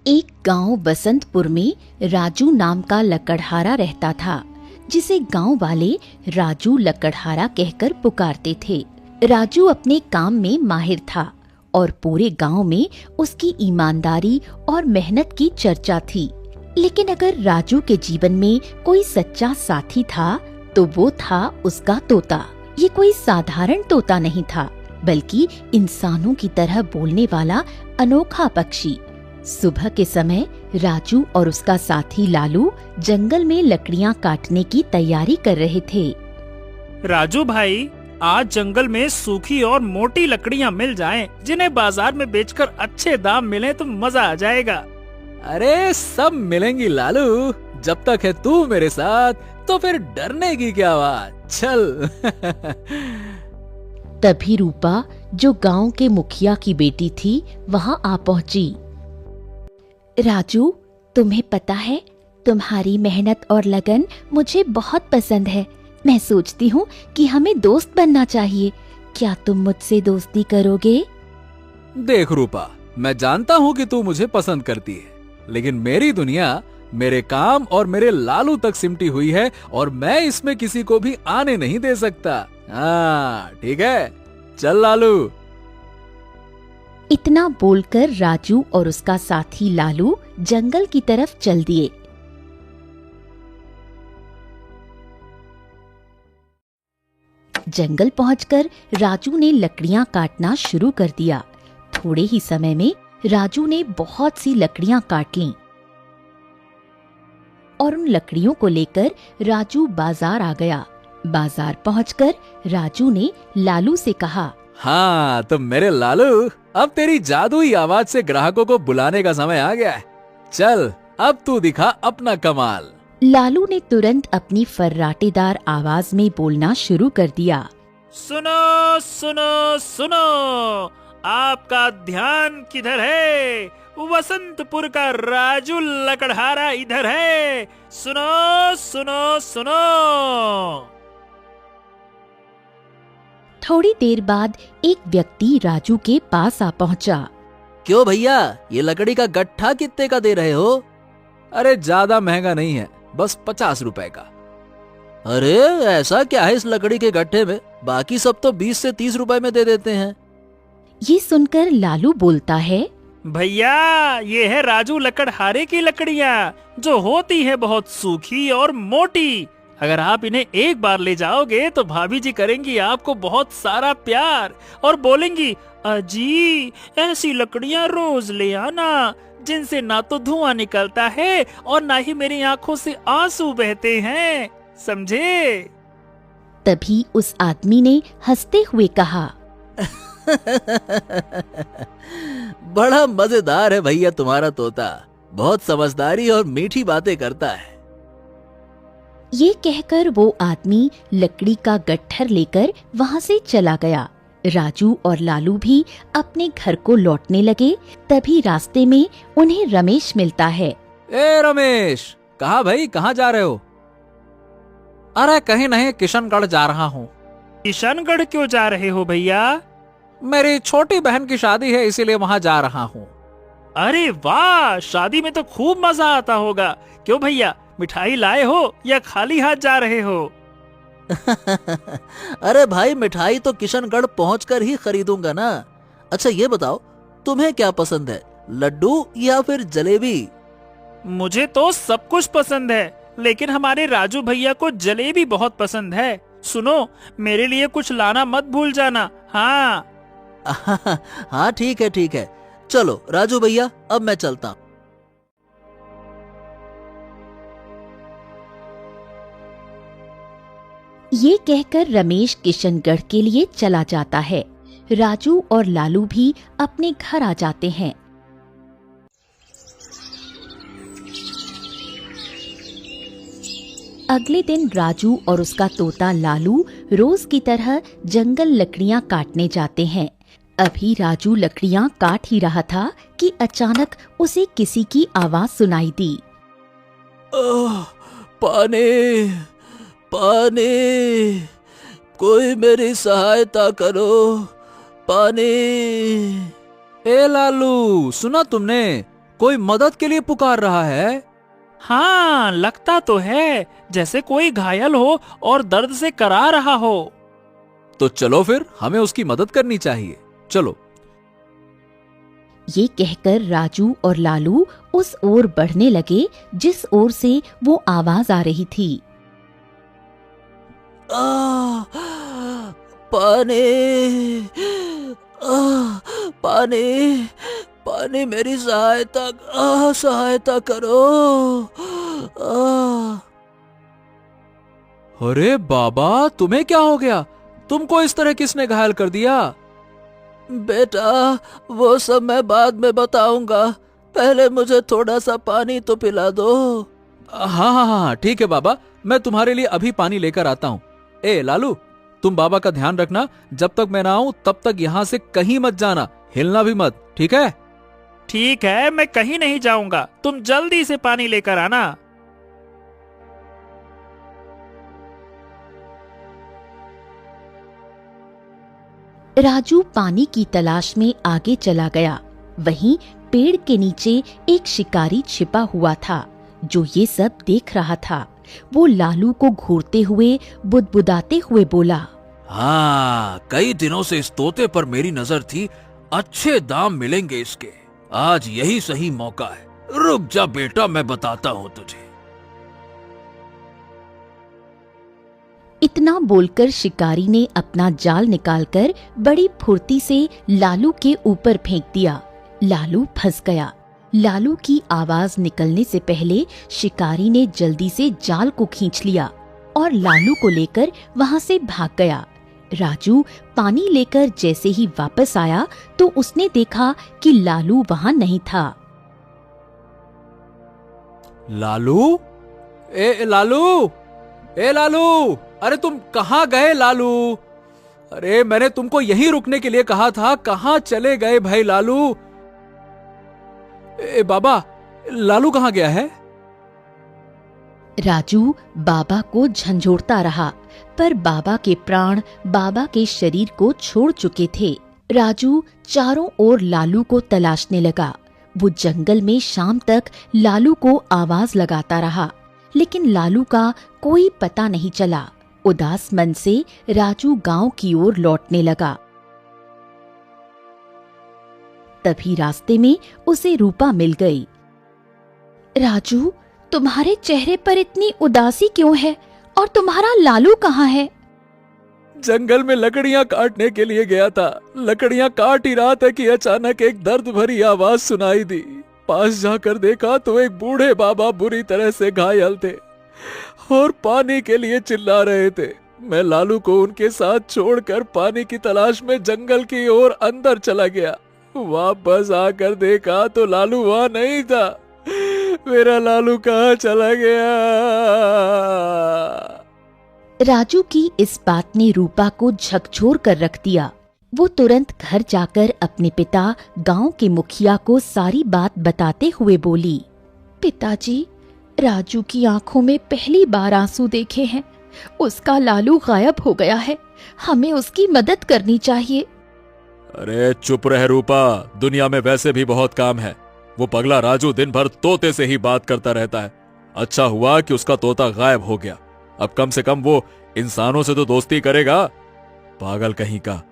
एक गांव बसंतपुर में राजू नाम का लकड़हारा रहता था, जिसे गांव वाले राजू लकड़हारा कहकर पुकारते थे। राजू अपने काम में माहिर था और पूरे गांव में उसकी ईमानदारी और मेहनत की चर्चा थी। लेकिन अगर राजू के जीवन में कोई सच्चा साथी था तो वो था उसका तोता। ये कोई साधारण तोता नहीं था, बल्कि इंसानों की तरह बोलने वाला अनोखा पक्षी। सुबह के समय राजू और उसका साथी लालू जंगल में लकड़ियां काटने की तैयारी कर रहे थे। राजू भाई, आज जंगल में सूखी और मोटी लकड़ियां मिल जाएं, जिन्हें बाजार में बेचकर अच्छे दाम मिले तो मजा आ जाएगा। अरे सब मिलेंगी लालू, जब तक है तू मेरे साथ तो फिर डरने की क्या बात, चल। तभी रूपा, जो गांव के मुखिया की बेटी थी, वहां आ पहुंची। राजू, तुम्हें पता है, तुम्हारी मेहनत और लगन मुझे बहुत पसंद है। मैं सोचती हूँ कि हमें दोस्त बनना चाहिए। क्या तुम मुझसे दोस्ती करोगे? देख रूपा, मैं जानता हूँ कि तू मुझे पसंद करती है, लेकिन मेरी दुनिया मेरे काम और मेरे लालू तक सिमटी हुई है और मैं इसमें किसी को भी आने नहीं दे सकता। हाँ ठीक है, चल लालू। इतना बोलकर राजू और उसका साथी लालू जंगल की तरफ चल दिए। जंगल पहुंचकर राजू ने लकड़ियां काटना शुरू कर दिया। थोड़े ही समय में राजू ने बहुत सी लकड़ियां काट लीं और उन लकड़ियों को लेकर राजू बाजार आ गया। बाजार पहुंचकर राजू ने लालू से कहा, हाँ तो मेरे लालू, अब तेरी जादुई आवाज से ग्राहकों को बुलाने का समय आ गया है। चल अब तू दिखा अपना कमाल। लालू ने तुरंत अपनी फर्राटेदार आवाज में बोलना शुरू कर दिया। सुनो सुनो सुनो, आपका ध्यान किधर है? वसंतपुर का राजू लकड़हारा इधर है। सुनो सुनो सुनो। थोड़ी देर बाद एक व्यक्ति राजू के पास आ पहुंचा। क्यों भैया, ये लकड़ी का गट्ठा कितने का दे रहे हो? अरे ज्यादा महंगा नहीं है, बस 50 रुपए का। अरे ऐसा क्या है इस लकड़ी के गट्ठे में? बाकी सब तो 20 से 30 रुपए में दे देते हैं। ये सुनकर लालू बोलता है, भैया, ये है राजू लकड़हारे की लकड़ियाँ, जो होती है बहुत सूखी और मोटी। अगर आप इन्हें एक बार ले जाओगे तो भाभी जी करेंगी आपको बहुत सारा प्यार और बोलेंगी, अजी ऐसी लकड़ियाँ रोज ले आना, जिनसे ना तो धुआं निकलता है और ना ही मेरी आंखों से आंसू बहते हैं, समझे? तभी उस आदमी ने हंसते हुए कहा, बड़ा मजेदार है भैया तुम्हारा तोता, बहुत समझदारी और मीठी बातें करता है। ये कहकर वो आदमी लकड़ी का गट्ठर लेकर वहाँ से चला गया। राजू और लालू भी अपने घर को लौटने लगे। तभी रास्ते में उन्हें रमेश मिलता है। ए रमेश, कहाँ भाई, कहाँ जा रहे हो? अरे कहीं नहीं, किशनगढ़ जा रहा हूँ। किशनगढ़ क्यों जा रहे हो भैया? मेरी छोटी बहन की शादी है, इसीलिए वहाँ जा रहा हूँ। अरे वाह, शादी में तो खूब मजा आता होगा। क्यों भैया, मिठाई लाए हो या खाली हाथ जा रहे हो? अरे भाई, मिठाई तो किशनगढ़ पहुंचकर ही खरीदूंगा ना। अच्छा ये बताओ, तुम्हें क्या पसंद है, लड्डू या फिर जलेबी? मुझे तो सब कुछ पसंद है, लेकिन हमारे राजू भैया को जलेबी बहुत पसंद है। सुनो, मेरे लिए कुछ लाना मत भूल जाना। हाँ हाँ ठीक है ठीक है, चलो राजू भैया, अब मैं चलता हूँ। ये कहकर रमेश किशनगढ़ के लिए चला जाता है। राजू और लालू भी अपने घर आ जाते हैं। अगले दिन राजू और उसका तोता लालू रोज की तरह जंगल लकड़ियां काटने जाते हैं। अभी राजू लकड़ियां काट ही रहा था कि अचानक उसे किसी की आवाज सुनाई दी। पानी, पानी, कोई मेरी सहायता करो, पानी। ए लालू, सुना तुमने? कोई मदद के लिए पुकार रहा है। हाँ, लगता तो है जैसे कोई घायल हो और दर्द से करा रहा हो। तो चलो फिर, हमें उसकी मदद करनी चाहिए, चलो। ये कहकर राजू और लालू उस ओर बढ़ने लगे जिस ओर से वो आवाज आ रही थी। पानी, पानी, पानी, मेरी सहायता करो। अरे बाबा, तुम्हें क्या हो गया? तुमको इस तरह किसने घायल कर दिया? बेटा, वो सब मैं बाद में बताऊंगा, पहले मुझे थोड़ा सा पानी तो पिला दो। हाँ हाँ हाँ, ठीक है बाबा, मैं तुम्हारे लिए अभी पानी लेकर आता हूँ। ए लालू, तुम बाबा का ध्यान रखना, जब तक मैं ना आऊं तब तक यहाँ से कहीं मत जाना, हिलना भी मत, ठीक है? ठीक है, मैं कहीं नहीं जाऊंगा, तुम जल्दी से पानी लेकर आना। राजू पानी की तलाश में आगे चला गया। वहीं पेड़ के नीचे एक शिकारी छिपा हुआ था जो ये सब देख रहा था। वो लालू को घूरते हुए बुदबुदाते हुए बोला, हाँ, कई दिनों से इस तोते पर मेरी नजर थी, अच्छे दाम मिलेंगे इसके, आज यही सही मौका है। रुक जा बेटा, मैं बताता हूँ तुझे। इतना बोलकर शिकारी ने अपना जाल निकालकर बड़ी फुर्ती से लालू के ऊपर फेंक दिया। लालू फंस गया। लालू की आवाज निकलने से पहले शिकारी ने जल्दी से जाल को खींच लिया और लालू को लेकर वहां से भाग गया। राजू पानी लेकर जैसे ही वापस आया तो उसने देखा कि लालू वहां नहीं था। लालू, ए लालू, ए लालू, अरे तुम कहाँ गए लालू? अरे मैंने तुमको यहीं रुकने के लिए कहा था, कहाँ चले गए भाई लालू? ए बाबा, लालू कहाँ गया है? राजू बाबा को झंझोड़ता रहा, पर बाबा के प्राण बाबा के शरीर को छोड़ चुके थे। राजू चारों ओर लालू को तलाशने लगा। वो जंगल में शाम तक लालू को आवाज लगाता रहा, लेकिन लालू का कोई पता नहीं चला। उदास मन से राजू गांव की ओर लौटने लगा। तभी रास्ते में उसे रूपा मिल गई। राजू, तुम्हारे चेहरे पर इतनी उदासी क्यों है और तुम्हारा लालू कहाँ है? जंगल में लकड़ियां काटने के लिए गया था। लकड़ियां काट ही रहा था कि अचानक एक दर्द भरी आवाज सुनाई दी। पास जाकर देखा तो एक बूढ़े बाबा बुरी तरह से घायल थे और पानी के लिए चिल्ला रहे थे। मैं लालू को उनके साथ छोड़कर पानी की तलाश में जंगल की ओर अंदर चला गया। वापस आकर देखा तो लालू वहां नहीं था। मेरा लालू कहाँ चला गया? राजू की इस बात ने रूपा को झकझोर कर रख दिया। वो तुरंत घर जाकर अपने पिता गांव के मुखिया को सारी बात बताते हुए बोली, पिताजी, राजू की आंखों में पहली बार आंसू देखे हैं। उसका लालू गायब हो गया है, हमें उसकी मदद करनी चाहिए। अरे चुप रह रूपा, दुनिया में वैसे भी बहुत काम है। वो पगला राजू दिन भर तोते से ही बात करता रहता है। अच्छा हुआ कि उसका तोता गायब हो गया, अब कम से कम वो इंसानों से तो दोस्ती करेगा। पागल कहीं का।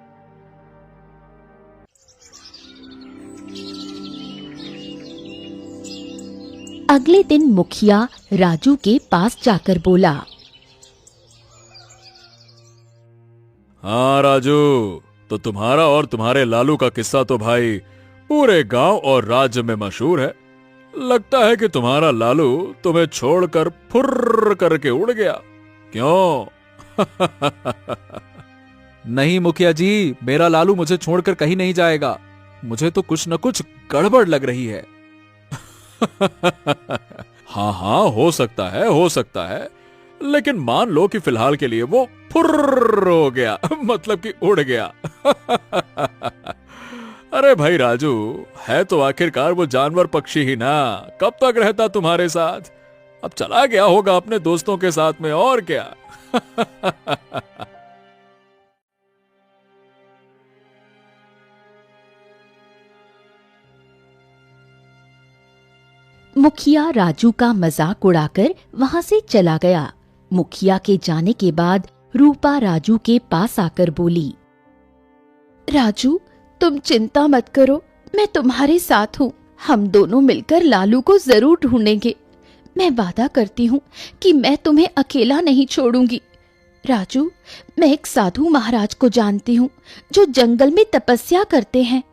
अगले दिन मुखिया राजू के पास जाकर बोला, हाँ राजू, तो तुम्हारा और तुम्हारे लालू का किस्सा तो भाई पूरे गांव और राज्य में मशहूर है। लगता है कि तुम्हारा लालू तुम्हें छोड़कर फुर्र करके उड़ गया, क्यों? नहीं मुखिया जी, मेरा लालू मुझे छोड़कर कहीं नहीं जाएगा। मुझे तो कुछ न कुछ गड़बड़ लग रही है। हाँ हाँ, हो सकता है, लेकिन मान लो कि फिलहाल के लिए वो फुर्र हो गया, मतलब कि उड़ गया। अरे भाई राजू, है तो आखिरकार वो जानवर पक्षी ही ना, कब तक रहता तुम्हारे साथ? अब चला गया होगा अपने दोस्तों के साथ में, और क्या। मुखिया राजू का मजाक उड़ाकर वहां से चला गया। मुखिया के जाने के बाद रूपा राजू के पास आकर बोली, राजू, तुम चिंता मत करो, मैं तुम्हारे साथ हूँ। हम दोनों मिलकर लालू को जरूर ढूंढेंगे। मैं वादा करती हूँ कि मैं तुम्हें अकेला नहीं छोड़ूंगी। राजू, मैं एक साधु महाराज को जानती हूँ जो जंगल में तपस्या करते हैं।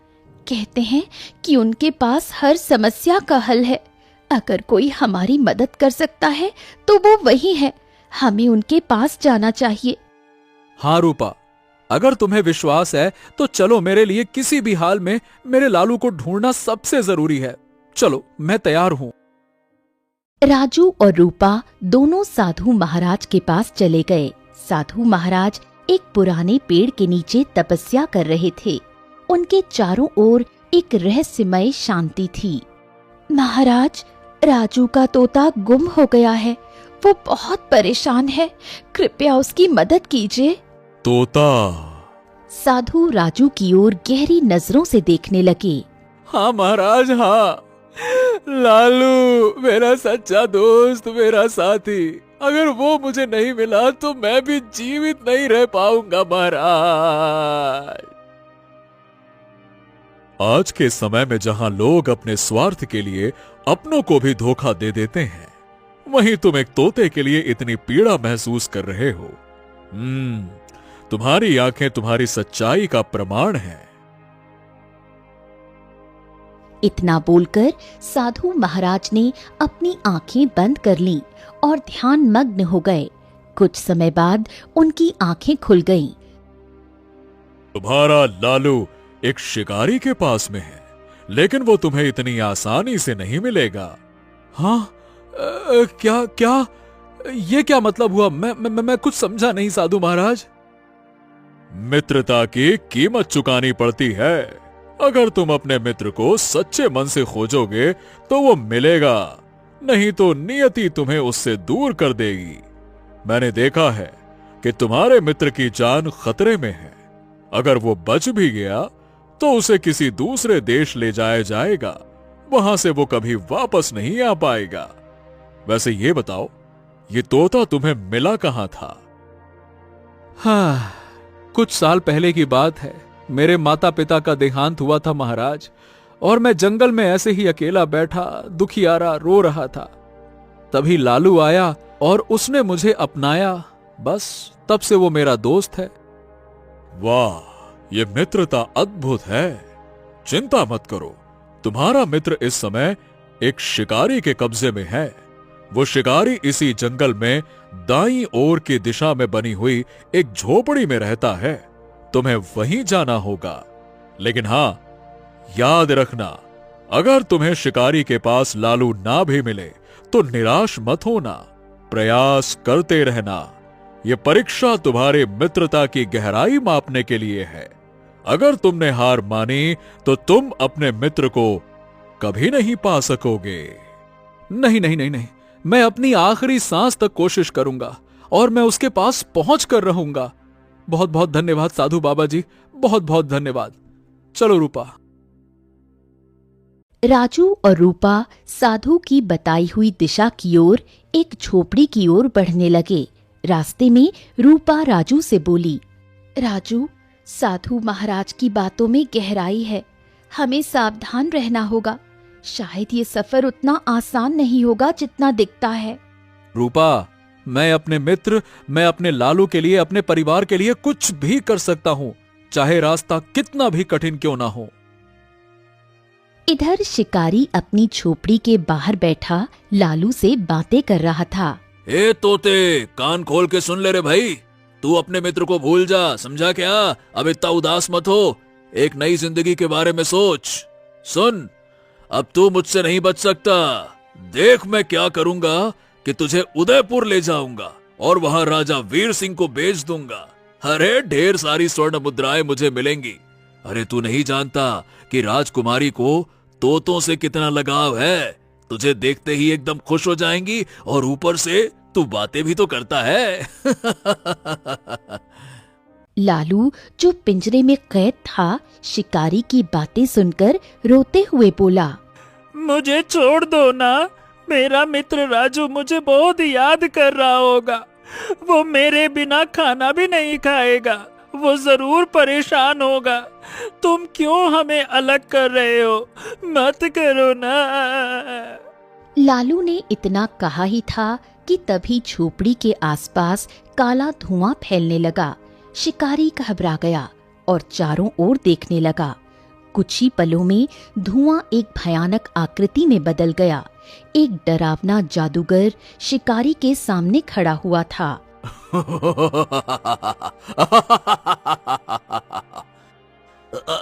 कहते हैं कि उनके पास हर समस्या का हल है। अगर कोई हमारी मदद कर सकता है तो वो वही है। हमें उनके पास जाना चाहिए। हाँ रूपा, अगर तुम्हें विश्वास है तो चलो, मेरे लिए किसी भी हाल में मेरे लालू को ढूंढना सबसे जरूरी है। चलो, मैं तैयार हूँ। राजू और रूपा दोनों साधु महाराज के पास चले गए। साधु महाराज एक पुराने पेड़ के नीचे तपस्या कर रहे थे। उनके चारों ओर एक रहस्यमय शांति थी। महाराज, राजू का तोता गुम हो गया है। वो बहुत परेशान है। कृपया उसकी मदद कीजिए। तोता? साधु राजू की ओर गहरी नजरों से देखने लगे। हाँ महाराज, हाँ। लालू मेरा सच्चा दोस्त, मेरा साथी। अगर वो मुझे नहीं मिला तो मैं भी जीवित नहीं रह पाऊंगा महाराज। आज के समय में जहां लोग अपने स्वार्थ के लिए अपनों को भी धोखा दे देते हैं, वहीं तुम एक तोते के लिए इतनी पीड़ा महसूस कर रहे हो। तुम्हारी आंखें तुम्हारी सच्चाई का प्रमाण है। इतना बोलकर साधु महाराज ने अपनी आंखें बंद कर लीं और ध्यान मग्न हो गए। कुछ समय बाद उनकी आंखें खुल गईं। तुम्हारा लालू एक शिकारी के पास में है, लेकिन वो तुम्हें इतनी आसानी से नहीं मिलेगा। हाँ? क्या क्या ये क्या मतलब हुआ? मैं कुछ समझा नहीं साधु महाराज। मित्रता की कीमत चुकानी पड़ती है। अगर तुम अपने मित्र को सच्चे मन से खोजोगे तो वो मिलेगा, नहीं तो नियति तुम्हें उससे दूर कर देगी। मैंने देखा है कि तुम्हारे मित्र की जान खतरे में है। अगर वो बच भी गया तो उसे किसी दूसरे देश ले जाया जाएगा। वहां से वो कभी वापस नहीं आ पाएगा। वैसे ये बताओ, ये तोता तुम्हें मिला कहां था? हाँ, कुछ साल पहले की बात है। मेरे माता पिता का देहांत हुआ था महाराज, और मैं जंगल में ऐसे ही अकेला बैठा दुखियारा रो रहा था। तभी लालू आया और उसने मुझे अपनाया। बस तब से वो मेरा दोस्त है। वाह, ये मित्रता अद्भुत है। चिंता मत करो, तुम्हारा मित्र इस समय एक शिकारी के कब्जे में है। वो शिकारी इसी जंगल में दाईं ओर की दिशा में बनी हुई एक झोपड़ी में रहता है। तुम्हें वहीं जाना होगा। लेकिन हां, याद रखना, अगर तुम्हें शिकारी के पास लालू ना भी मिले तो निराश मत होना। प्रयास करते रहना। यह परीक्षा तुम्हारे मित्रता की गहराई मापने के लिए है। अगर तुमने हार मानी तो तुम अपने मित्र को कभी नहीं पा सकोगे। नहीं नहीं नहीं नहीं, मैं अपनी आखिरी सांस तक कोशिश करूंगा और मैं उसके पास पहुंच कर रहूंगा। बहुत बहुत धन्यवाद साधु बाबा जी, बहुत बहुत धन्यवाद। चलो रूपा। राजू और रूपा साधु की बताई हुई दिशा की ओर एक झोपड़ी की ओर बढ़ने लगे। रास्ते में रूपा राजू से बोली, राजू, साधु महाराज की बातों में गहराई है। हमें सावधान रहना होगा। शायद ये सफर उतना आसान नहीं होगा जितना दिखता है। रूपा, मैं अपने मित्र, मैं अपने लालू के लिए, अपने परिवार के लिए कुछ भी कर सकता हूं, चाहे रास्ता कितना भी कठिन क्यों ना हो। इधर शिकारी अपनी झोपड़ी के बाहर बैठा लालू से बातें कर रहा था। ए तोते, कान खोल के सुन ले रे भाई। तू अपने मित्र को भूल जा, समझा क्या? अब इतना उदास मत हो। एक नई जिंदगी के बारे में सोच। सुन, अब तू मुझसे नहीं बच सकता। देख मैं क्या करूंगा कि तुझे उदयपुर ले जाऊंगा और वहां राजा वीर सिंह को बेच दूंगा। अरे ढेर सारी स्वर्ण मुद्राएं मुझे मिलेंगी। अरे तू नहीं जानता कि राजकुमारी को तोतों से कितना लगाव है। तुझे देखते ही एकदम खुश हो जाएंगी और ऊपर से तू बातें भी तो करता है। लालू, जो पिंजरे में कैद था, शिकारी की बातें सुनकर रोते हुए बोला, मुझे छोड़ दो ना। मेरा मित्र राजू मुझे बहुत याद कर रहा होगा। वो मेरे बिना खाना भी नहीं खाएगा। वो जरूर परेशान होगा। तुम क्यों हमें अलग कर रहे हो? मत करो ना। लालू ने इतना कहा ही था कि तभी झोपड़ी के आसपास काला धुआं फैलने लगा। शिकारी घबरा गया और चारों ओर देखने लगा। कुछ ही पलों में धुआं एक भयानक आकृति में बदल गया। एक डरावना जादूगर शिकारी के सामने खड़ा हुआ था।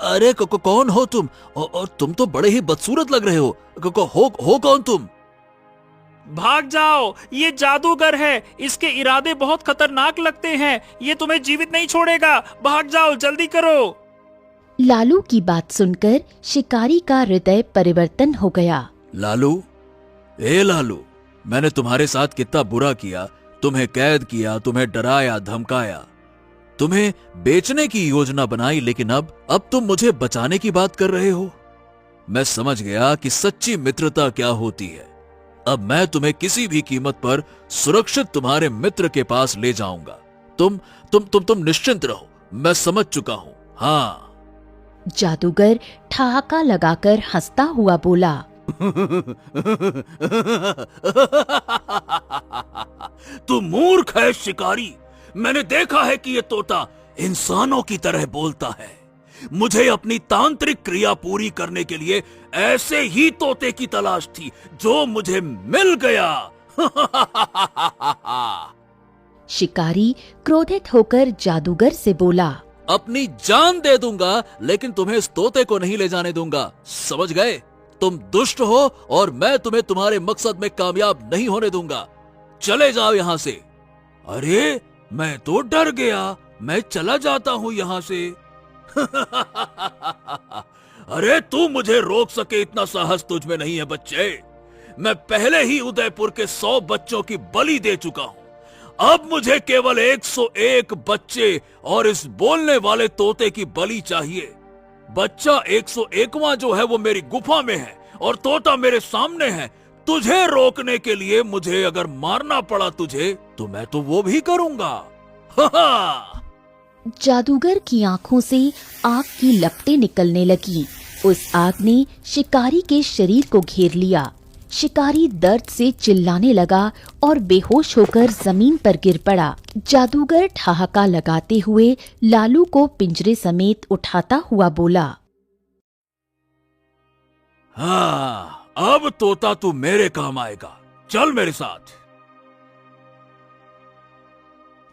अरे कौन हो तुम? और तुम तो बड़े ही बदसूरत लग रहे हो। हो कौन तुम? भाग जाओ, ये जादूगर है। इसके इरादे बहुत खतरनाक लगते हैं। ये तुम्हें जीवित नहीं छोड़ेगा। भाग जाओ, जल्दी करो। लालू की बात सुनकर शिकारी का हृदय परिवर्तन हो गया। लालू, ए लालू, मैंने तुम्हारे साथ कितना बुरा किया। तुम्हें कैद किया, तुम्हें डराया धमकाया, तुम्हें बेचने की योजना बनाई, लेकिन अब तुम मुझे बचाने की बात कर रहे हो। मैं समझ गया कि सच्ची मित्रता क्या होती है। अब मैं तुम्हें किसी भी कीमत पर सुरक्षित तुम्हारे मित्र के पास ले जाऊंगा। तुम निश्चिंत रहो, मैं समझ चुका हूं। हाँ। जादूगर ठहाका लगाकर हंसता हुआ बोला। तू मूर्ख है शिकारी। मैंने देखा है कि ये तोता इंसानों की तरह बोलता है। मुझे अपनी तांत्रिक क्रिया पूरी करने के लिए ऐसे ही तोते की तलाश थी, जो मुझे मिल गया। शिकारी क्रोधित होकर जादूगर से बोला। अपनी जान दे दूंगा, लेकिन तुम्हें इस तोते को नहीं ले जाने दूंगा। समझ गए? तुम दुष्ट हो और मैं तुम्हें तुम्हारे मकसद में कामयाब नहीं होने दूंगा। चले जाओ यहां से। अरे, मैं तो डर गया। मैं चला जाता हूं यहां से। अरे, तू मुझे रोक सके इतना साहस तुझ में नहीं है बच्चे। मैं पहले ही उदयपुर के 100 बच्चों की बलि दे चुका हूं। अब मुझे केवल 101 बच्चे और इस बोलने वाले तोते की बलि चाहिए। बच्चा 101वां जो है वो मेरी गुफा में है और तोता मेरे सामने है। तुझे रोकने के लिए मुझे अगर मारना पड़ा तुझे, तो मैं तो वो भी करूंगा। जादूगर की आंखों से आग की लपटें निकलने लगी। उस आग ने शिकारी के शरीर को घेर लिया। शिकारी दर्द से चिल्लाने लगा और बेहोश होकर जमीन पर गिर पड़ा। जादूगर ठहाका लगाते हुए लालू को पिंजरे समेत उठाता हुआ बोला। हाँ, अब तोता तू मेरे काम आएगा। चल मेरे साथ।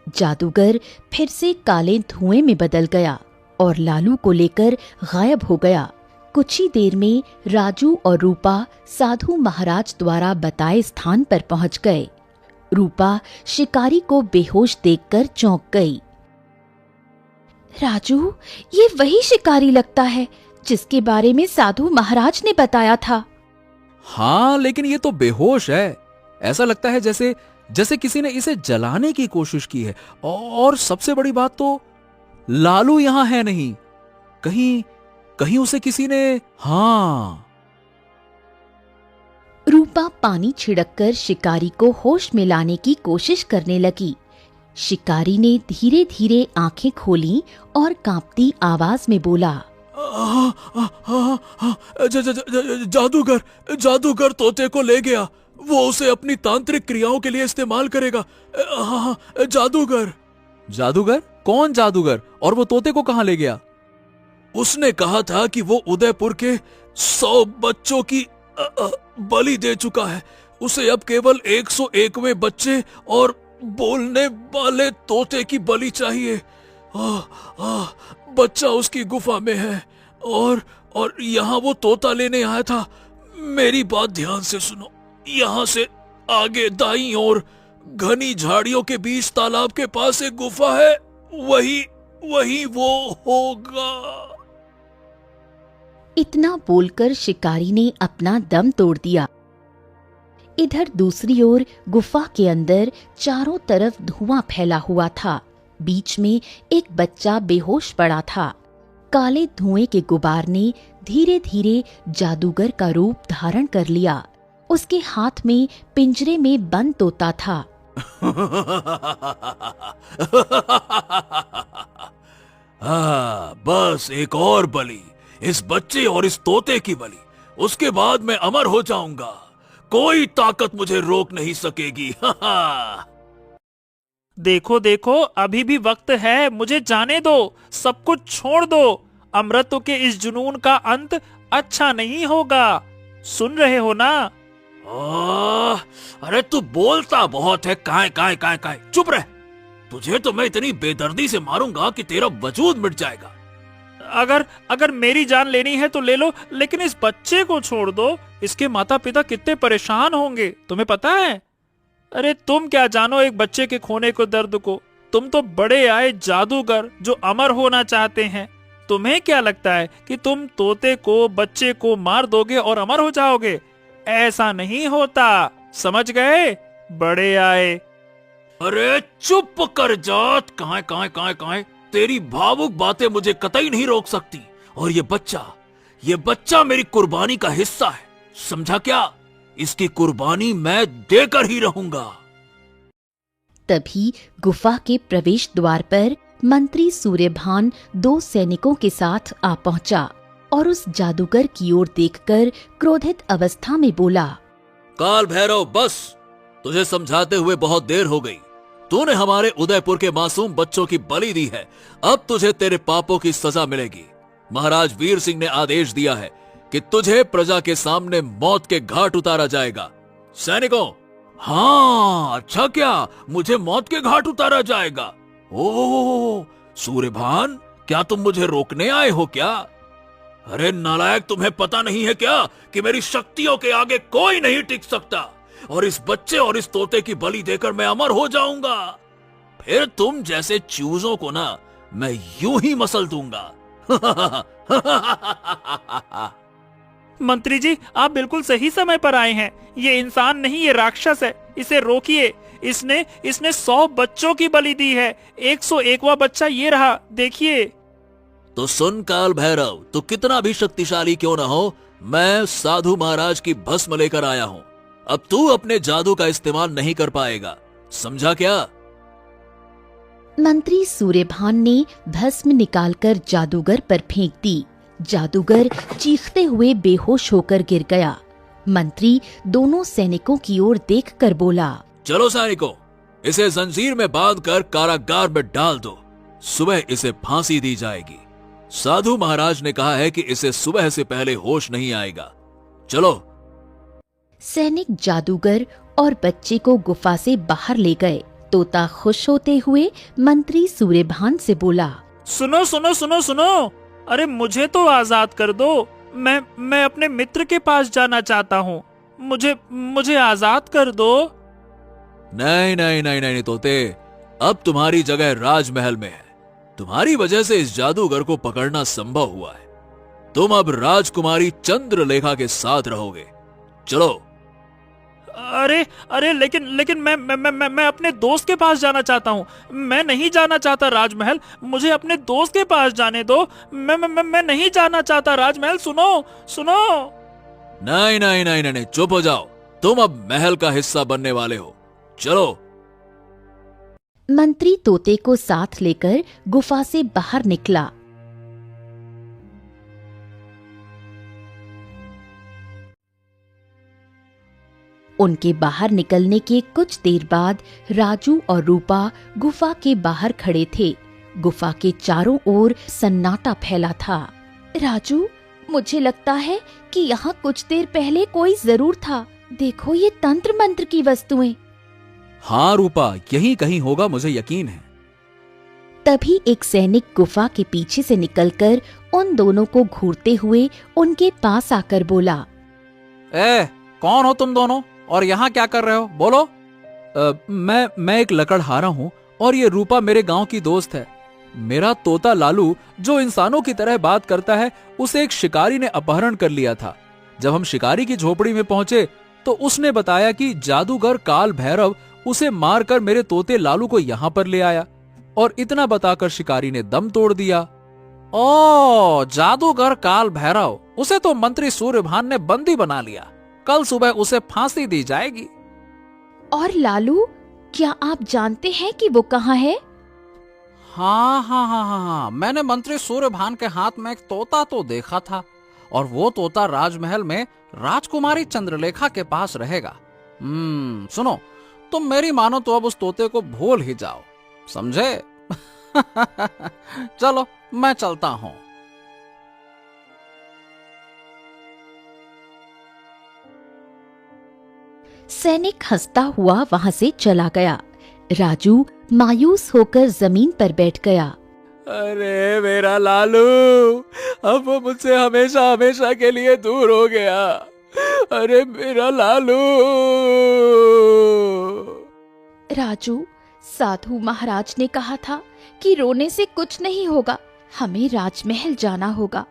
जादूगर फिर से काले धुएं में बदल गया और लालू को लेकर गायब हो गया। कुछ ही देर में राजू और रूपा साधु महाराज द्वारा बताए स्थान पर पहुंच गए। रूपा शिकारी को बेहोश देखकर चौंक गई। राजू, ये वही शिकारी लगता है जिसके बारे में साधु महाराज ने बताया था। हाँ, लेकिन ये तो बेहोश है। ऐसा लगता है जैसे किसी ने इसे जलाने की कोशिश की है। और सबसे बड़ी बात तो लालू यहां है नहीं। कहीं उसे किसी ने। हाँ। रूपा पानी छिड़ककर शिकारी को होश में लाने की कोशिश करने लगी। शिकारी ने धीरे धीरे आंखें खोली और कांपती आवाज में बोला। जादूगर तोते को ले गया। वो उसे अपनी तांत्रिक क्रियाओं के लिए इस्तेमाल करेगा। जादूगर? कौन जादूगर? और वो तोते को कहां ले गया? उसने कहा था कि वो उदयपुर के 100 बच्चों की बलि दे चुका है। उसे अब केवल 101वें बच्चे और बोलने वाले तोते की बलि चाहिए। बच्चा उसकी गुफा में है और यहाँ वो तोता लेने आया था। मेरी बात ध्यान से सुनो। यहाँ से आगे दाईं ओर घनी झाड़ियों के बीच तालाब के पास एक गुफा है। वही वो होगा। इतना बोलकर शिकारी ने अपना दम तोड़ दिया। इधर दूसरी ओर गुफा के अंदर चारों तरफ धुआं फैला हुआ था। बीच में एक बच्चा बेहोश पड़ा था। काले धुएं के गुबार ने धीरे धीरे जादूगर का रूप धारण कर लिया। उसके हाथ में पिंजरे में बंद तोता था। बस एक और बलि, इस बच्चे और इस तोते की बलि, उसके बाद मैं अमर हो जाऊंगा। कोई ताकत मुझे रोक नहीं सकेगी। देखो देखो, अभी भी वक्त है, मुझे जाने दो, सब कुछ छोड़ दो। अमृतों के इस जुनून का अंत अच्छा नहीं होगा। सुन रहे हो ना? अरे तू बोलता बहुत है। काय चुप रह। तुझे तो मैं इतनी बेदर्दी से मारूंगा कि तेरा वजूद मिट जाएगा। अगर मेरी जान लेनी है तो ले लो, लेकिन इस बच्चे को छोड़ दो। इसके माता पिता कितने परेशान होंगे, तुम्हें पता है? अरे तुम क्या जानो एक बच्चे के खोने को, दर्द को। तुम तो बड़े आए जादूगर जो अमर होना चाहते हैं। तुम्हें क्या लगता है कि तुम तोते को, बच्चे को मार दोगे और अमर हो जाओगे? ऐसा नहीं होता, समझ गए? बड़े आए। अरे चुप कर जात। कहां तेरी भावुक बातें मुझे कतई नहीं रोक सकती। और ये बच्चा मेरी कुर्बानी का हिस्सा है, समझा क्या? इसकी कुर्बानी मैं देकर ही रहूंगा। तभी गुफा के प्रवेश द्वार पर मंत्री सूर्यभान 2 सैनिकों के साथ आ पहुंचा और उस जादूगर की ओर देखकर क्रोधित अवस्था में बोला, काल भैरव, बस तुझे समझाते हुए बहुत देर हो गई। तूने हमारे उदयपुर के मासूम बच्चों की बलि दी है। अब तुझे तेरे पापों की सजा मिलेगी। महाराज वीर सिंह ने आदेश दिया है कि तुझे प्रजा के सामने मौत के घाट उतारा जाएगा। सैनिकों, हाँ, अच्छा क्या मुझे मौत के घाट उतारा जाएगा? ओह सूर्यभान, क्या तुम मुझे रोकने आए हो क्या? अरे नालायक, तुम्हें पता नहीं है क्या कि मेरी शक्तियों के आगे कोई नहीं टिक सकता। और इस बच्चे और इस तोते की बलि देकर मैं अमर हो जाऊंगा। फिर तुम जैसे चूजों को ना मैं यूं ही मसल दूंगा। मंत्री जी, आप बिल्कुल सही समय पर आए हैं। ये इंसान नहीं, ये राक्षस है। इसे रोकिए। इसने 100 बच्चों की बलि दी है। 101वां बच्चा ये रहा, देखिए। तो सुन काल भैरव, तू कितना भी शक्तिशाली क्यों ना हो, मैं साधु महाराज की भस्म लेकर आया हूं। अब तू अपने जादू का इस्तेमाल नहीं कर पाएगा, समझा क्या? मंत्री सूर्यभान ने भस्म निकालकर जादूगर पर फेंक दी। जादूगर चीखते हुए बेहोश होकर गिर गया। मंत्री दोनों सैनिकों की ओर देखकर बोला, चलो सैनिकों, इसे जंजीर में बांधकर कारागार में डाल दो। सुबह इसे फांसी दी जाएगी। साधु महाराज ने कहा है कि इसे सुबह से पहले होश नहीं आएगा। चलो। सैनिक जादूगर और बच्चे को गुफा से बाहर ले गए। तोता खुश होते हुए मंत्री सूर्यभान से बोला, सुनो सुनो सुनो सुनो, अरे मुझे तो आजाद कर दो। मैं अपने मित्र के पास जाना चाहता हूँ। मुझे आजाद कर दो। नहीं तोते, अब तुम्हारी जगह राजमहल में है। तुम्हारी वजह से इस जादूगर को पकड़ना संभव हुआ है। तुम अब राजकुमारी चंद्रलेखा के साथ रहोगे। चलो। अरे लेकिन मैं अपने दोस्त के पास जाना चाहता हूँ। मैं नहीं जाना चाहता राजमहल। मुझे अपने दोस्त के पास जाने दो। मैं नहीं जाना चाहता राजमहल। सुनो। नहीं, चुप हो जाओ। तुम अब महल का हिस्सा बनने वाले हो। चलो। मंत्री तोते को साथ लेकर गुफा से बाहर निकला। उनके बाहर निकलने के कुछ देर बाद राजू और रूपा गुफा के बाहर खड़े थे। गुफा के चारों ओर सन्नाटा फैला था। राजू, मुझे लगता है कि यहाँ कुछ देर पहले कोई जरूर था। देखो ये तंत्र मंत्र की वस्तुएं। हाँ रूपा, यही कहीं होगा, मुझे यकीन है। तभी एक सैनिक गुफा के पीछे से निकलकर उन दोनों को घूरते हुए उनके पास आकर बोला, कौन हो तुम दोनों और यहाँ क्या कर रहे हो? बोलो। मैं एक लकड़हारा हूँ और ये रूपा मेरे गांव की दोस्त है। मेरा तोता लालू, जो इंसानों की तरह बात करता है, उसे एक शिकारी ने अपहरण कर लिया था। जब हम शिकारी की झोपड़ी में पहुंचे तो उसने बताया कि जादूगर काल भैरव उसे मारकर मेरे तोते लालू को यहाँ पर ले आया और इतना बताकर शिकारी ने दम तोड़ दिया। ओ जादूगर काल भैरव, उसे तो मंत्री सूर्यभान ने बंदी बना लिया। कल सुबह उसे फांसी दी जाएगी। और लालू, क्या आप जानते हैं कि वो कहाँ है? हाँ, मैंने मंत्री सूर्यभान के हाथ में एक तोता तो देखा था, और वो तोता राजमहल में राजकुमारी चंद्रलेखा के पास रहेगा। सुनो, तुम मेरी मानो तो अब उस तोते को भूल ही जाओ, समझे? चलो मैं चलता हूं। सैनिक हंसता हुआ वहां से चला गया। राजू मायूस होकर जमीन पर बैठ गया। अरे मेरा लालू, अब वो मुझसे हमेशा हमेशा के लिए दूर हो गया। अरे मेरा लालू। राजू, साधु महाराज ने कहा था कि रोने से कुछ नहीं होगा, हमें राजमहल जाना होगा।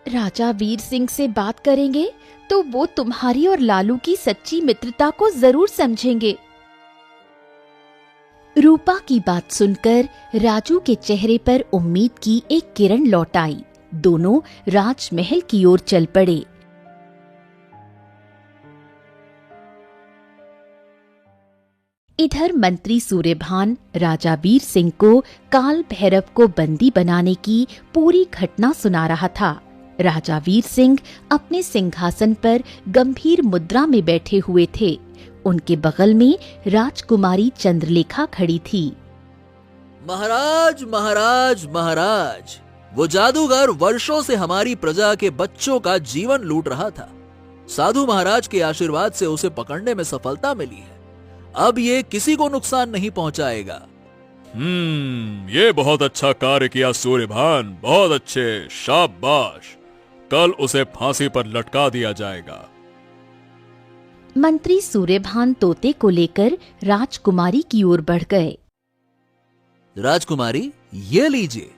राजा वीर सिंह से बात करेंगे तो वो तुम्हारी और लालू की सच्ची मित्रता को जरूर समझेंगे। रूपा की बात सुनकर राजू के चेहरे पर उम्मीद की एक किरण लौट आई। दोनों राजमहल की ओर चल पड़े। इधर मंत्री सूर्यभान राजा वीर सिंह को काल भैरव को बंदी बनाने की पूरी घटना सुना रहा था। राजा वीर सिंह अपने सिंहासन पर गंभीर मुद्रा में बैठे हुए थे। उनके बगल में राजकुमारी चंद्रलेखा खड़ी थी। महाराज, महाराज, महाराज, वो जादूगर वर्षों से हमारी प्रजा के बच्चों का जीवन लूट रहा था। साधु महाराज के आशीर्वाद से उसे पकड़ने में सफलता मिली है। अब ये किसी को नुकसान नहीं पहुंचाएगा। ये बहुत अच्छा कार्य किया सूर्यभान, बहुत अच्छे, शाबाश। कल उसे फांसी पर लटका दिया जाएगा। मंत्री सूर्यभान तोते को लेकर राजकुमारी की ओर बढ़ गए। राजकुमारी, ये लीजिए,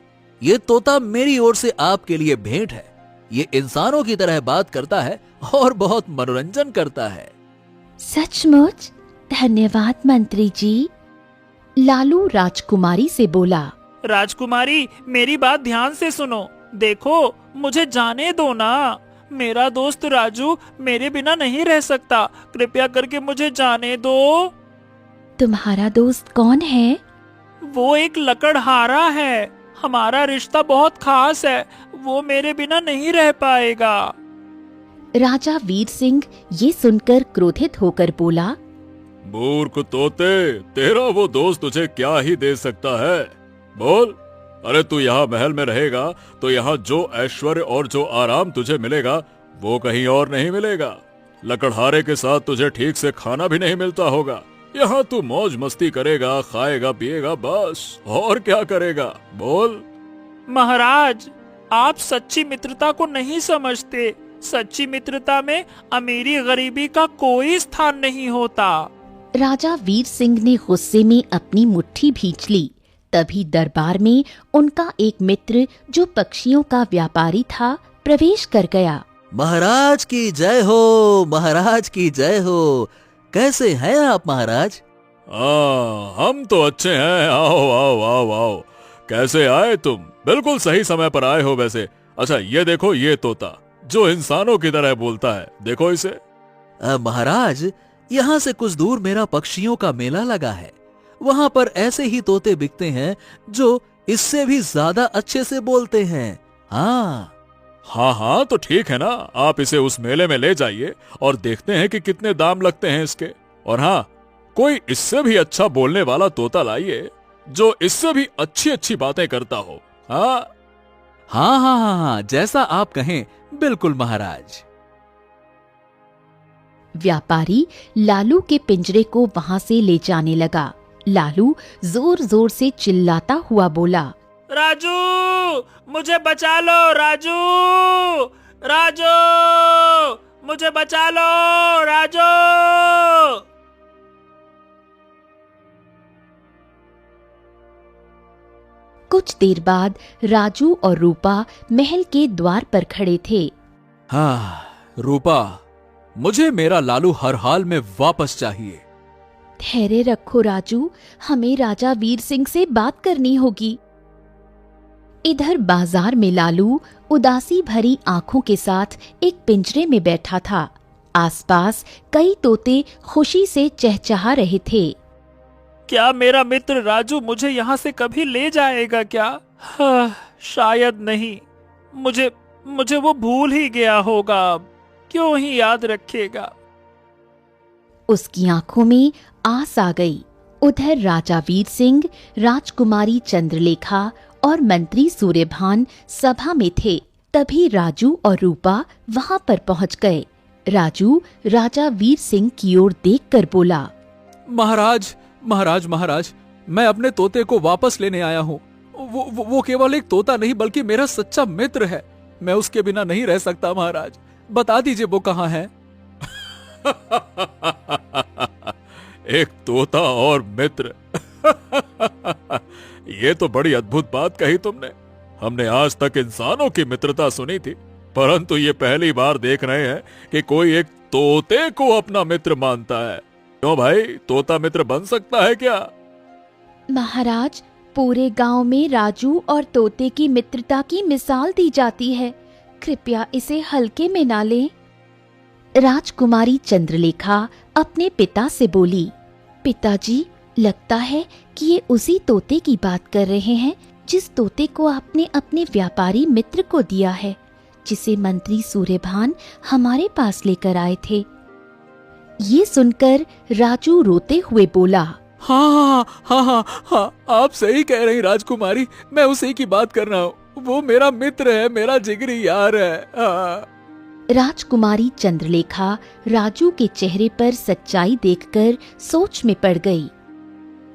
ये तोता मेरी ओर से आपके लिए भेंट है। ये इंसानों की तरह बात करता है और बहुत मनोरंजन करता है। सचमुच धन्यवाद मंत्री जी। लालू राजकुमारी से बोला। राजकुमारी, मेरी बात ध्यान से सुनो। देखो, मुझे जाने दो ना। मेरा दोस्त राजू मेरे बिना नहीं रह सकता। कृपया करके मुझे जाने दो। तुम्हारा दोस्त कौन है? वो एक लकड़हारा है। हमारा रिश्ता बहुत खास है। वो मेरे बिना नहीं रह पाएगा। राजा वीर सिंह ये सुनकर क्रोधित होकर बोला। मूर्ख तोते, तेरा वो दोस्त तुझे क्या ही दे सकता है? बोल। अरे तू यहाँ महल में रहेगा तो यहाँ जो ऐश्वर्य और जो आराम तुझे मिलेगा वो कहीं और नहीं मिलेगा। लकड़हारे के साथ तुझे ठीक से खाना भी नहीं मिलता होगा। यहाँ तू मौज मस्ती करेगा, खाएगा, पिएगा, बस। और क्या करेगा? बोल। महाराज, आप सच्ची मित्रता को नहीं समझते। सच्ची मित्रता में अमीरी गरीबी का कोई स्थान नहीं होता। राजा वीर सिंह ने गुस्से में अपनी मुट्ठी भींच ली। तभी दरबार में उनका एक मित्र जो पक्षियों का व्यापारी था प्रवेश कर गया। महाराज की जय हो, महाराज की जय हो। कैसे हैं आप महाराज? हम तो अच्छे हैं। आओ आओ आओ आओ। कैसे आए तुम? बिल्कुल सही समय पर आए हो वैसे। अच्छा, ये देखो, ये तोता जो इंसानों की तरह बोलता है, देखो इसे। महाराज, यहाँ से कुछ दूर मेरा पक्षियों का मेला लगा है। वहाँ पर ऐसे ही तोते बिकते हैं जो इससे भी ज्यादा अच्छे से बोलते हैं। हाँ, तो ठीक है ना। आप इसे उस मेले में ले जाइए और देखते हैं कि कितने दाम लगते हैं इसके। और हाँ, कोई इससे भी अच्छा बोलने वाला तोता लाइए जो इससे भी अच्छी अच्छी बातें करता हो। हाँ, जैसा आप कहें, बिल्कुल महाराज। व्यापारी लालू के पिंजरे को वहां से ले जाने लगा। लालू जोर जोर से चिल्लाता हुआ बोला। राजू, मुझे बचा लो। राजू, राजू, मुझे बचा लो। राजू। कुछ देर बाद राजू और रूपा महल के द्वार पर खड़े थे। रूपा, मुझे मेरा लालू हर हाल में वापस चाहिए। धैर्य रखो राजू, हमें राजा वीर सिंह से बात करनी होगी। इधर बाजार में लालू उदासी भरी आंखों के साथ एक पिंजरे में बैठा था। आसपास कई तोते खुशी से चहचहा रहे थे। क्या मेरा मित्र राजू मुझे यहाँ से कभी ले जाएगा क्या? शायद नहीं। मुझे वो भूल ही गया होगा। क्यों ही याद रखेगा। उसकी आंखों में आस आ गई। उधर राजा वीर सिंह, राजकुमारी चंद्रलेखा और मंत्री सूर्यभान सभा में थे। तभी राजू और रूपा वहां पर पहुंच गए। राजू राजा वीर सिंह की ओर देखकर बोला, महाराज महाराज महाराज, मैं अपने तोते को वापस लेने आया हूँ। वो केवल एक तोता नहीं बल्कि मेरा सच्चा मित्र है। मैं उसके बिना नहीं रह सकता महाराज। बता दीजिए वो कहाँ है। एक तोता और मित्र। ये तो बड़ी अद्भुत बात कही तुमने। हमने आज तक इंसानों की मित्रता सुनी थी, परंतु ये पहली बार देख रहे हैं कि कोई एक तोते को अपना मित्र मानता है। क्यों भाई, तोता मित्र बन सकता है क्या? महाराज, पूरे गांव में राजू और तोते की मित्रता की मिसाल दी जाती है। कृपया इसे हल्के में ना लें। राजकुमारी चंद्रलेखा अपने पिता से बोली, पिताजी, लगता है कि ये उसी तोते की बात कर रहे हैं जिस तोते को आपने अपने व्यापारी मित्र को दिया है, जिसे मंत्री सूर्यभान हमारे पास लेकर आए थे। ये सुनकर राजू रोते हुए बोला, हाँ हाँ हाँ हाँ, आप सही कह रही राजकुमारी, मैं उसी की बात कर रहा हूँ। वो मेरा मित्र है, मेरा जिगरी यार है। हाँ। राजकुमारी चंद्रलेखा राजू के चेहरे पर सच्चाई देखकर सोच में पड़ गई।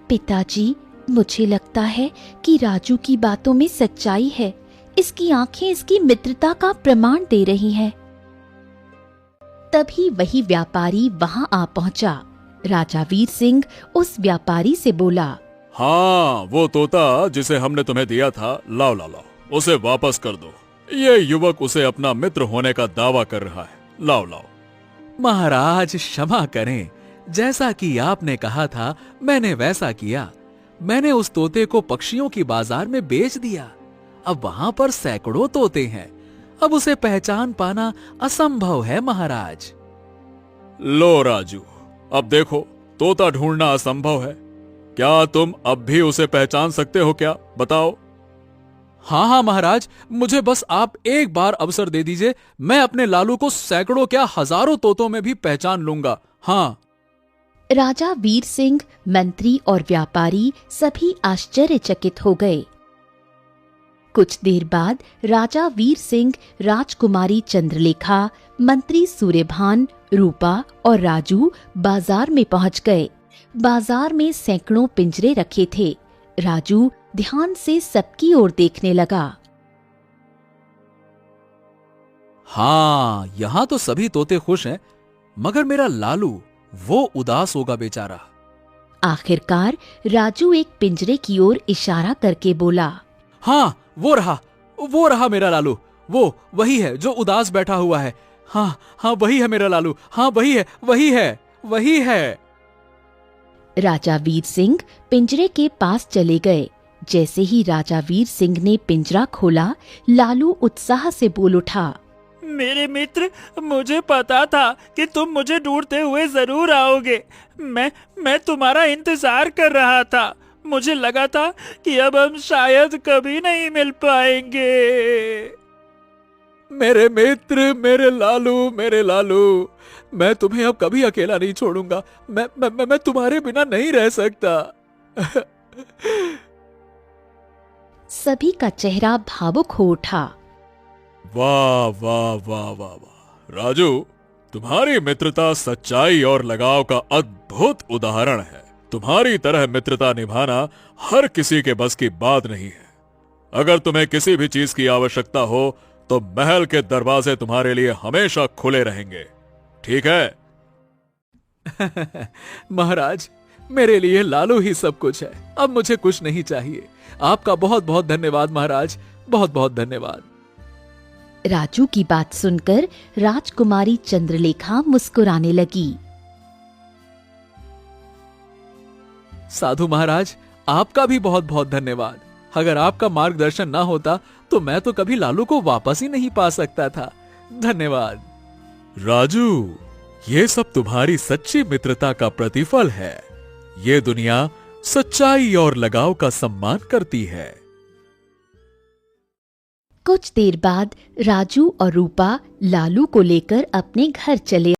पिताजी, मुझे लगता है कि राजू की बातों में सच्चाई है। इसकी आंखें इसकी मित्रता का प्रमाण दे रही हैं। तभी वही व्यापारी वहां आ पहुंचा। राजा वीर सिंह उस व्यापारी से बोला, हाँ, वो तोता जिसे हमने तुम्हें दिया था, लाओ लाओ लाओ, उसे वापस कर दो। ये युवक उसे अपना मित्र होने का दावा कर रहा है। लाओ लाओ। महाराज क्षमा करें, जैसा कि आपने कहा था मैंने वैसा किया। मैंने उस तोते को पक्षियों की बाजार में बेच दिया। अब वहां पर सैकड़ों तोते हैं। अब उसे पहचान पाना असंभव है महाराज। लो राजू, अब देखो, तोता ढूंढना असंभव है। क्या तुम अब भी उसे पहचान सकते हो क्या? बताओ। हाँ हाँ महाराज, मुझे बस आप एक बार अवसर दे दीजिए। मैं अपने लालू को सैकड़ों क्या हजारों तोतों में भी पहचान लूंगा। हाँ। राजा वीर सिंह, मंत्री और व्यापारी सभी आश्चर्यचकित हो गए। कुछ देर बाद राजा वीर सिंह, राजकुमारी चंद्रलेखा, मंत्री सूर्यभान, रूपा और राजू बाजार में पहुंच गए। बाजार में सैकड़ों पिंजरे रखे थे। राजू ध्यान से सबकी ओर देखने लगा। हाँ, यहाँ तो सभी तोते खुश हैं, मगर मेरा लालू, वो उदास होगा बेचारा। आखिरकार राजू एक पिंजरे की ओर इशारा करके बोला, हाँ, वो रहा मेरा लालू। वही है जो उदास बैठा हुआ है। हाँ हाँ, वही है मेरा लालू। हाँ, वही है। राजा वीर सिंह पिंजरे के पास चले गए। जैसे ही राजा वीर सिंह ने पिंजरा खोला, लालू उत्साह से बोल उठा, मेरे मित्र, मुझे पता था कि तुम मुझे ढूंढते हुए जरूर आओगे। मैं तुम्हारा इंतजार कर रहा था। मुझे लगा था कि अब हम शायद कभी नहीं मिल पाएंगे। मेरे मित्र, मेरे लालू, मैं तुम्हें अब कभी अकेला नहीं छोड़ूंगा। मैं तुम्हारे बिना नहीं रह सकता। सभी का चेहरा भावुक हो उठा। वाह वाह वाह वाह वाह, राजू, तुम्हारी मित्रता सच्चाई और लगाव का अद्भुत उदाहरण है। तुम्हारी तरह मित्रता निभाना हर किसी के बस की बात नहीं है। अगर तुम्हें किसी भी चीज की आवश्यकता हो तो महल के दरवाजे तुम्हारे लिए हमेशा खुले रहेंगे, ठीक है? महाराज, मेरे लिए लालू ही सब कुछ है। अब मुझे कुछ नहीं चाहिए। आपका बहुत बहुत धन्यवाद महाराज, बहुत बहुत धन्यवाद। राजू की बात सुनकर राजकुमारी चंद्रलेखा मुस्कुराने लगी। साधु महाराज, आपका भी बहुत बहुत धन्यवाद। अगर आपका मार्गदर्शन ना होता तो मैं तो कभी लालू को वापस ही नहीं पा सकता था। धन्यवाद। राजू, ये सब तुम्हारी सच्ची मित्रता का प्रतिफल है। ये दुनिया सच्चाई और लगाव का सम्मान करती है। कुछ देर बाद राजू और रूपा लालू को लेकर अपने घर चले